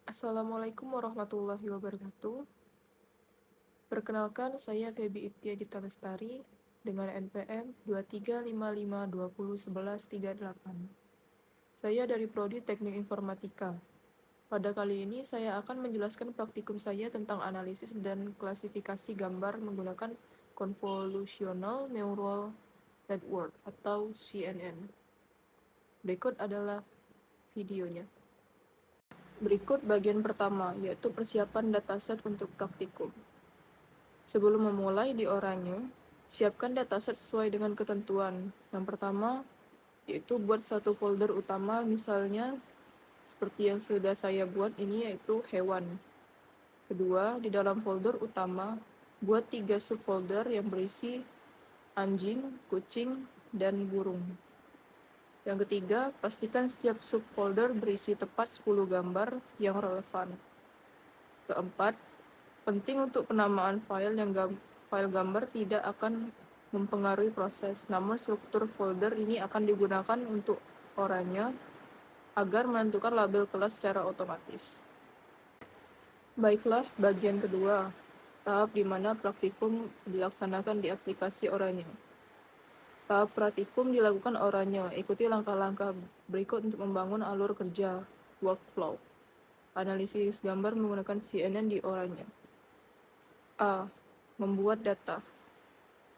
Assalamualaikum warahmatullahi wabarakatuh. Perkenalkan, saya Febi Iptia Dita Lestari dengan NPM 2355201138. Saya dari Prodi Teknik Informatika. Pada kali ini saya akan menjelaskan praktikum saya tentang analisis dan klasifikasi gambar menggunakan Convolutional Neural Network atau CNN. Berikut adalah videonya. Berikut bagian pertama, yaitu persiapan dataset untuk praktikum. Sebelum memulai di oranye, siapkan dataset sesuai dengan ketentuan. Yang pertama, yaitu buat satu folder utama, misalnya seperti yang sudah saya buat ini, yaitu hewan. Kedua, di dalam folder utama, buat 3 subfolder yang berisi anjing, kucing, dan burung. Yang ketiga, pastikan setiap subfolder berisi tepat 10 gambar yang relevan. Keempat, penting untuk penamaan file gambar tidak akan mempengaruhi proses, namun struktur folder ini akan digunakan untuk oranye agar menentukan label kelas secara otomatis. Baiklah, bagian kedua, tahap di mana praktikum dilaksanakan di aplikasi oranye. Tahap praktikum dilakukan oranye, ikuti langkah-langkah berikut untuk membangun alur kerja, workflow. Analisis gambar menggunakan CNN di oranye. A. Membuat data.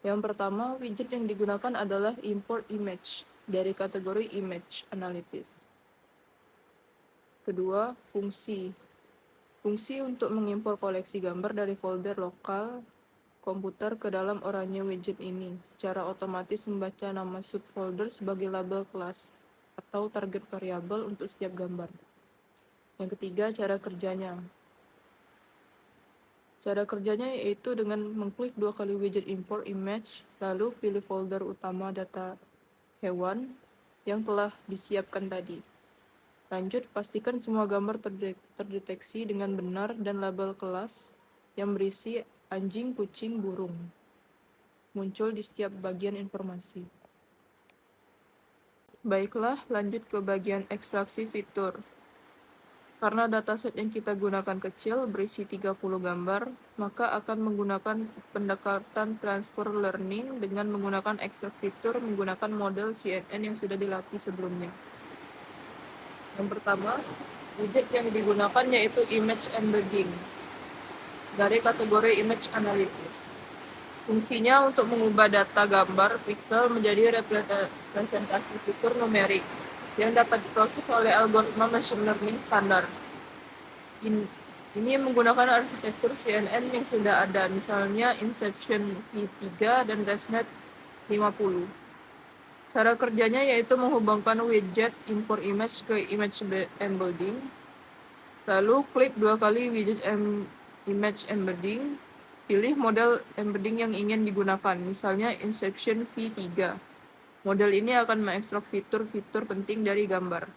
Yang pertama, widget yang digunakan adalah import image dari kategori image analysis. Kedua, fungsi. Fungsi untuk mengimpor koleksi gambar dari folder lokal komputer ke dalam oranye widget ini secara otomatis membaca nama subfolder sebagai label kelas atau target variabel untuk setiap gambar. Yang ketiga, cara kerjanya. Cara kerjanya yaitu dengan mengklik 2 kali widget import image, lalu pilih folder utama data hewan yang telah disiapkan tadi. Lanjut, pastikan semua gambar terdeteksi dengan benar dan label kelas yang berisi anjing, kucing, burung muncul di setiap bagian informasi. Baiklah, lanjut ke bagian ekstraksi fitur. Karena dataset yang kita gunakan kecil, berisi 30 gambar, maka akan menggunakan pendekatan transfer learning dengan menggunakan ekstrak fitur menggunakan model CNN yang sudah dilatih sebelumnya. Yang pertama, widget yang digunakan yaitu image embedding dari kategori image analysis. Fungsinya untuk mengubah data gambar pixel menjadi representasi fitur numerik yang dapat diproses oleh algoritma machine learning standar. Ini menggunakan arsitektur CNN yang sudah ada, misalnya Inception V3 dan ResNet 50. Cara kerjanya yaitu menghubungkan widget import image ke image embedding, lalu klik 2 kali widget image embedding, pilih model embedding yang ingin digunakan, misalnya Inception V3. Model ini akan mengekstrak fitur-fitur penting dari gambar.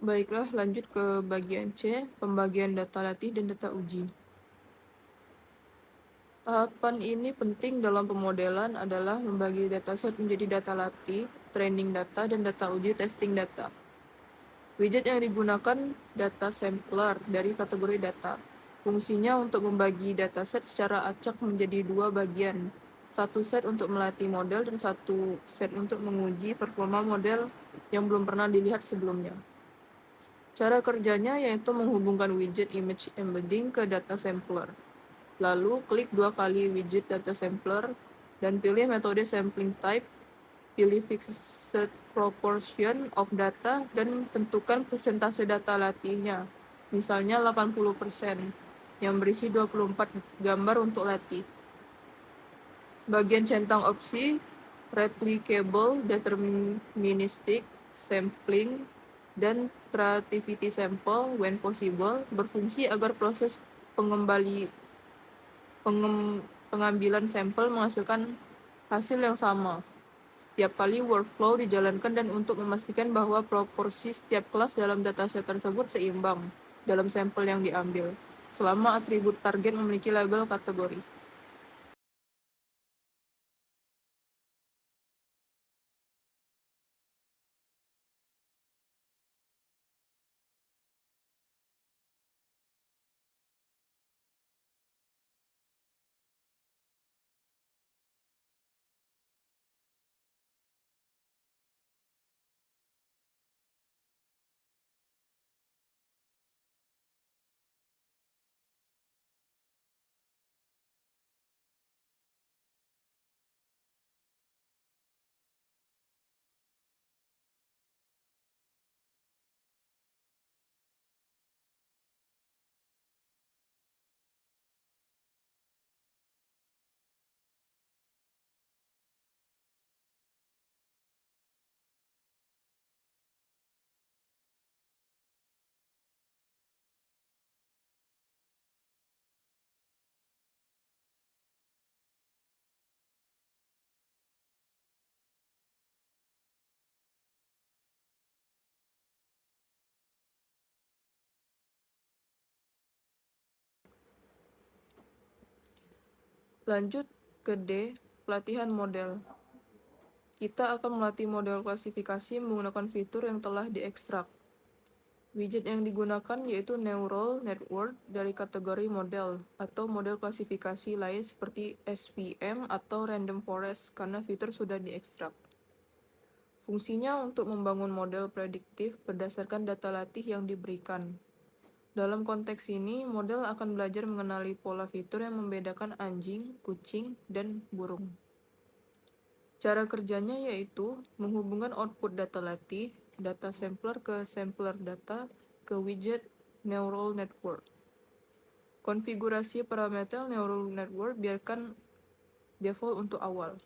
Baiklah, lanjut ke bagian C, pembagian data latih dan data uji. Tahapan ini penting dalam pemodelan adalah membagi dataset menjadi data latih, training data, dan data uji testing data. Widget yang digunakan data sampler dari kategori data. Fungsinya untuk membagi dataset secara acak menjadi dua bagian. Satu set untuk melatih model dan satu set untuk menguji performa model yang belum pernah dilihat sebelumnya. Cara kerjanya yaitu menghubungkan widget image embedding ke data sampler. Lalu klik 2 kali widget data sampler dan pilih metode sampling type, pilih fixed proportion of data dan tentukan persentase data latihnya. Misalnya 80% yang berisi 24 gambar untuk latih. Bagian centang opsi replicable, deterministic, sampling, dan creativity sample when possible berfungsi agar proses pengambilan sampel menghasilkan hasil yang sama setiap kali workflow dijalankan dan untuk memastikan bahwa proporsi setiap kelas dalam dataset tersebut seimbang dalam sampel yang diambil, selama atribut target memiliki label kategori. Lanjut ke D, pelatihan model. Kita akan melatih model klasifikasi menggunakan fitur yang telah diekstrak. Widget yang digunakan yaitu Neural Network dari kategori model atau model klasifikasi lain seperti SVM atau Random Forest karena fitur sudah diekstrak. Fungsinya untuk membangun model prediktif berdasarkan data latih yang diberikan. Dalam konteks ini, model akan belajar mengenali pola fitur yang membedakan anjing, kucing, dan burung. Cara kerjanya yaitu menghubungkan output data latih, data sampler ke sampler data, ke widget neural network. Konfigurasi parameter neural network biarkan default untuk awal.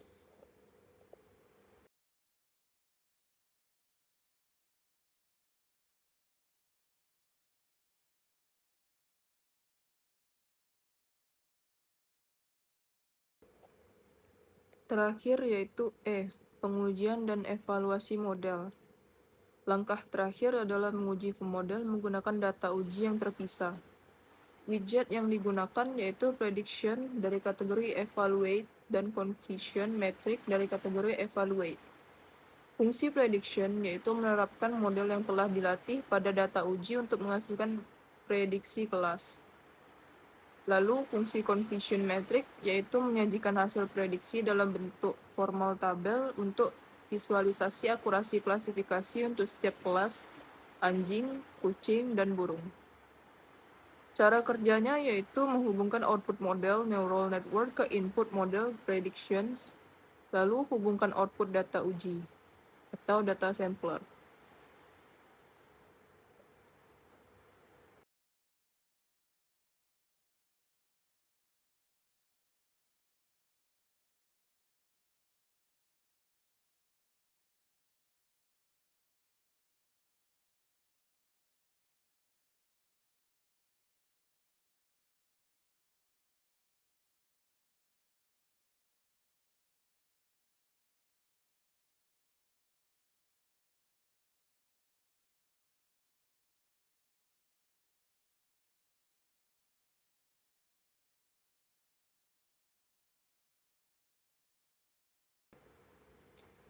Terakhir yaitu pengujian dan evaluasi model. Langkah terakhir adalah menguji model menggunakan data uji yang terpisah. Widget yang digunakan yaitu prediction dari kategori evaluate dan confusion metric dari kategori evaluate. Fungsi prediction yaitu menerapkan model yang telah dilatih pada data uji untuk menghasilkan prediksi kelas. Lalu fungsi confusion metric yaitu menyajikan hasil prediksi dalam bentuk formal tabel untuk visualisasi akurasi klasifikasi untuk setiap kelas anjing, kucing, dan burung. Cara kerjanya yaitu menghubungkan output model neural network ke input model predictions, lalu hubungkan output data uji atau data sampler.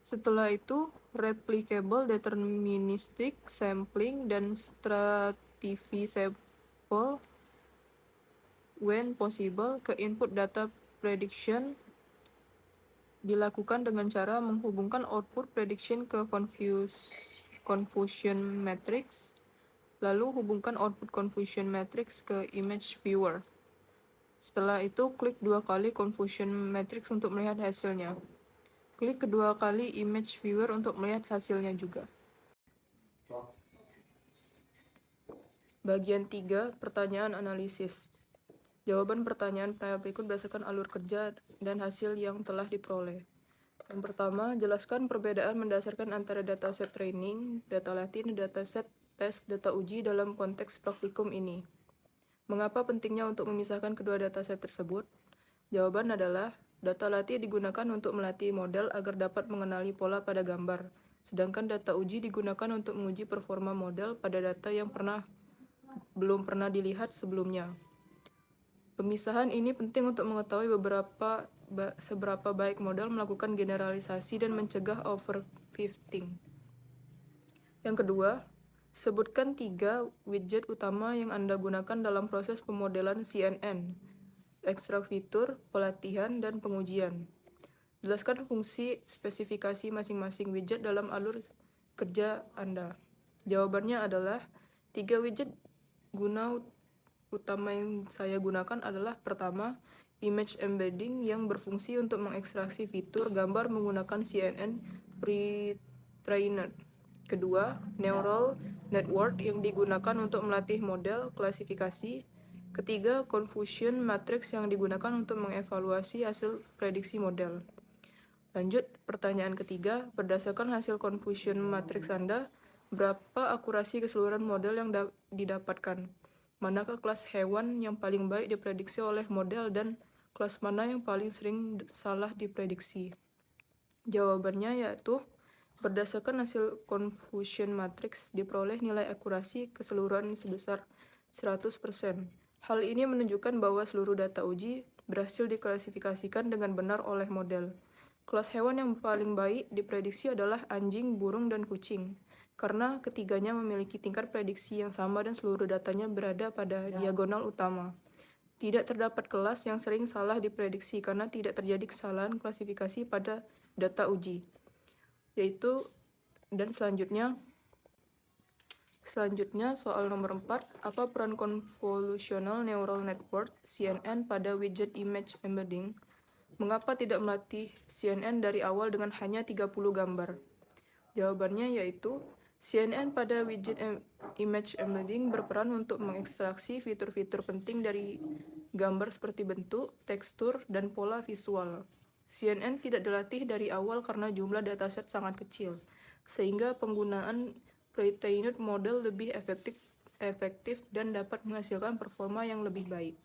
Setelah itu, replicable, deterministic, sampling, dan stratifiable when possible ke input data prediction dilakukan dengan cara menghubungkan output prediction ke confusion matrix, lalu hubungkan output confusion matrix ke image viewer. Setelah itu, klik 2 kali confusion matrix untuk melihat hasilnya. Klik kedua kali image viewer untuk melihat hasilnya juga. Bagian 3, pertanyaan analisis. Jawaban pertanyaan berikut berdasarkan alur kerja dan hasil yang telah diperoleh. Yang pertama, jelaskan perbedaan mendasarkan antara dataset training, data latih, dan dataset tes data uji dalam konteks praktikum ini. Mengapa pentingnya untuk memisahkan kedua dataset tersebut? Jawaban adalah, data latih digunakan untuk melatih model agar dapat mengenali pola pada gambar, sedangkan data uji digunakan untuk menguji performa model pada data yang belum pernah dilihat sebelumnya. Pemisahan ini penting untuk mengetahui seberapa baik model melakukan generalisasi dan mencegah overfitting. Yang kedua, sebutkan 3 widget utama yang Anda gunakan dalam proses pemodelan CNN, ekstrak fitur, pelatihan, dan pengujian. Jelaskan fungsi spesifikasi masing-masing widget dalam alur kerja Anda. Jawabannya adalah 3 widget guna utama yang saya gunakan adalah pertama, image embedding yang berfungsi untuk mengekstraksi fitur gambar menggunakan CNN pre-trained. Kedua, neural network yang digunakan untuk melatih model klasifikasi. Ketiga, confusion matrix yang digunakan untuk mengevaluasi hasil prediksi model. Lanjut, pertanyaan ketiga, berdasarkan hasil confusion matrix Anda, berapa akurasi keseluruhan model yang didapatkan? Manakah kelas hewan yang paling baik diprediksi oleh model dan kelas mana yang paling sering salah diprediksi? Jawabannya yaitu, berdasarkan hasil confusion matrix diperoleh nilai akurasi keseluruhan sebesar 100%. Hal ini menunjukkan bahwa seluruh data uji berhasil diklasifikasikan dengan benar oleh model. Kelas hewan yang paling baik diprediksi adalah anjing, burung, dan kucing, karena ketiganya memiliki tingkat prediksi yang sama dan seluruh datanya berada pada diagonal utama. Tidak terdapat kelas yang sering salah diprediksi karena tidak terjadi kesalahan klasifikasi pada data uji. Selanjutnya soal nomor 4, apa peran convolutional neural network CNN pada widget image embedding? Mengapa tidak melatih CNN dari awal dengan hanya 30 gambar? Jawabannya yaitu, CNN pada widget image embedding berperan untuk mengekstraksi fitur-fitur penting dari gambar seperti bentuk, tekstur, dan pola visual. CNN tidak dilatih dari awal karena jumlah dataset sangat kecil, sehingga penggunaan pre-trained model lebih efektif dan dapat menghasilkan performa yang lebih baik.